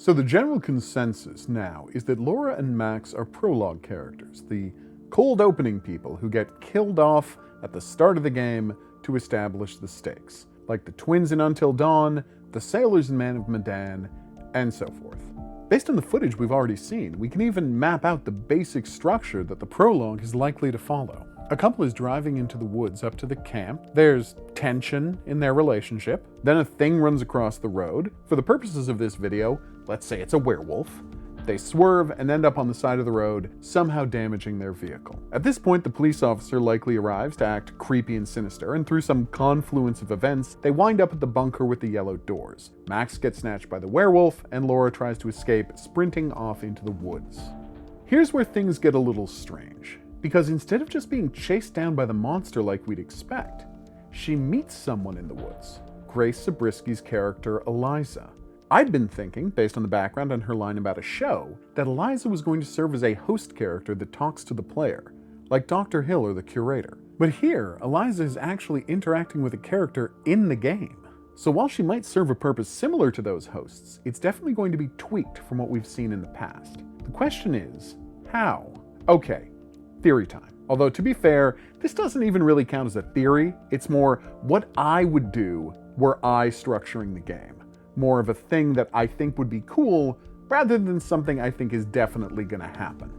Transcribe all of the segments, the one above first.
So the general consensus now is that Laura and Max are prologue characters, the cold opening people who get killed off at the start of the game to establish the stakes, like the twins in Until Dawn, the sailors in Man of Medan, and so forth. Based on the footage we've already seen, we can even map out the basic structure that the prologue is likely to follow. A couple is driving into the woods up to the camp. There's tension in their relationship. Then a thing runs across the road. For the purposes of this video, let's say it's a werewolf. They swerve and end up on the side of the road, somehow damaging their vehicle. At this point, the police officer likely arrives to act creepy and sinister, and through some confluence of events, they wind up at the bunker with the yellow doors. Max gets snatched by the werewolf, and Laura tries to escape, sprinting off into the woods. Here's where things get a little strange, because instead of just being chased down by the monster like we'd expect, she meets someone in the woods, Grace Zabriskie's character, Eliza. I'd been thinking, based on the background and her line about a show, that Eliza was going to serve as a host character that talks to the player, like Dr. Hill or the curator. But here, Eliza is actually interacting with a character in the game. So while she might serve a purpose similar to those hosts, it's definitely going to be tweaked from what we've seen in the past. The question is, how? Okay, theory time. Although to be fair, this doesn't even really count as a theory, it's more what I would do were I structuring the game. More of a thing that I think would be cool, rather than something I think is definitely gonna happen.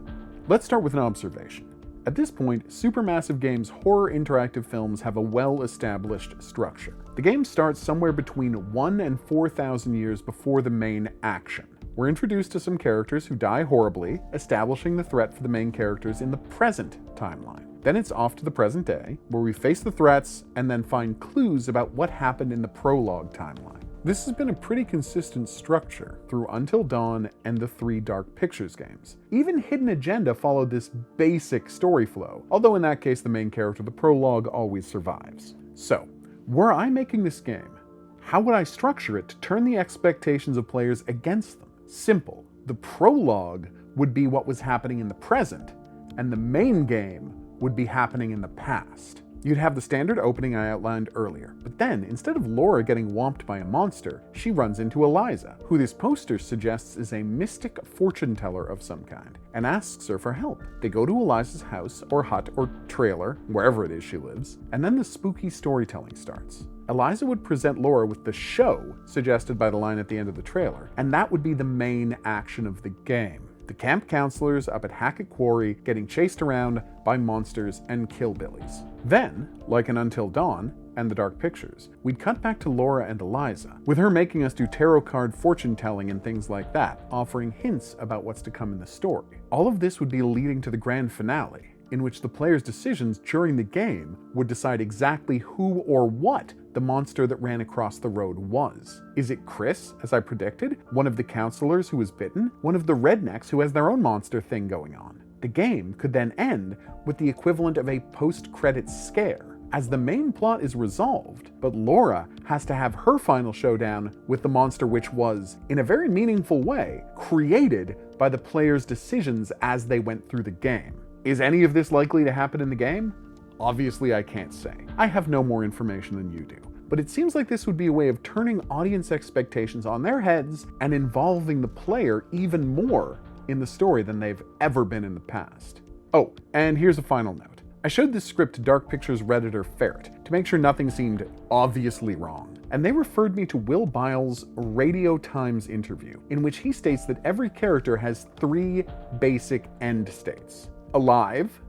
Let's start with an observation. At this point, Supermassive Games' horror interactive films have a well-established structure. The game starts somewhere between 1 and 4,000 years before the main action. We're introduced to some characters who die horribly, establishing the threat for the main characters in the present timeline. Then it's off to the present day, where we face the threats and then find clues about what happened in the prologue timeline. This has been a pretty consistent structure through Until Dawn and the 3 Dark Pictures games. Even Hidden Agenda followed this basic story flow, although in that case the main character, the prologue, always survives. So, were I making this game, how would I structure it to turn the expectations of players against them? Simple. The prologue would be what was happening in the present, and the main game would be happening in the past. You'd have the standard opening I outlined earlier, but then, instead of Laura getting whomped by a monster, she runs into Eliza, who this poster suggests is a mystic fortune teller of some kind, and asks her for help. They go to Eliza's house, or hut, or trailer, wherever it is she lives, and then the spooky storytelling starts. Eliza would present Laura with the show, suggested by the line at the end of the trailer, and that would be the main action of the game. The camp counselors up at Quarry getting chased around by monsters and killbillies. Then, like in Until Dawn and the Dark Pictures, we'd cut back to Laura and Eliza, with her making us do tarot card fortune telling and things like that, offering hints about what's to come in the story. All of this would be leading to the grand finale, in which the player's decisions during the game would decide exactly who or what the monster that ran across the road was. Is it Chris, as I predicted, one of the counselors who was bitten, one of the rednecks who has their own monster thing going on? The game could then end with the equivalent of a post-credits scare, as the main plot is resolved, but Laura has to have her final showdown with the monster which was, in a very meaningful way, created by the player's decisions as they went through the game. Is any of this likely to happen in the game? Obviously, I can't say. I have no more information than you do. But it seems like this would be a way of turning audience expectations on their heads and involving the player even more in the story than they've ever been in the past. Oh, and here's a final note. I showed this script to Dark Pictures Redditor Ferret to make sure nothing seemed obviously wrong. And they referred me to Will Byles' Radio Times interview, in which he states that every character has 3 basic end states: alive,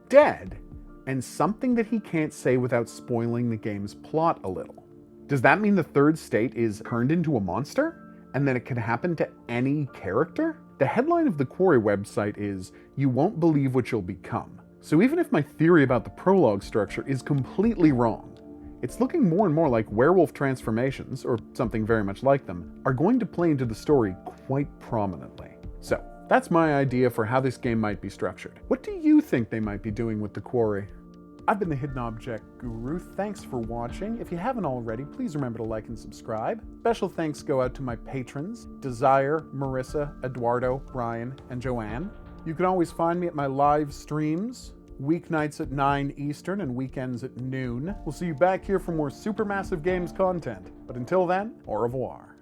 dead, and something that he can't say without spoiling the game's plot a little. Does that mean the 3rd state is turned into a monster? And that it can happen to any character? The headline of the Quarry website is, "You won't believe what you'll become." So even if my theory about the prologue structure is completely wrong, it's looking more and more like werewolf transformations, or something very much like them, are going to play into the story quite prominently. So, that's my idea for how this game might be structured. What do you think they might be doing with the Quarry? I've been the Hidden Object Guru. Thanks for watching. If you haven't already, please remember to like and subscribe. Special thanks go out to my patrons, Desire, Marissa, Eduardo, Brian, and Joanne. You can always find me at my live streams, weeknights at 9 Eastern and weekends at noon. We'll see you back here for more Supermassive Games content. But until then, au revoir.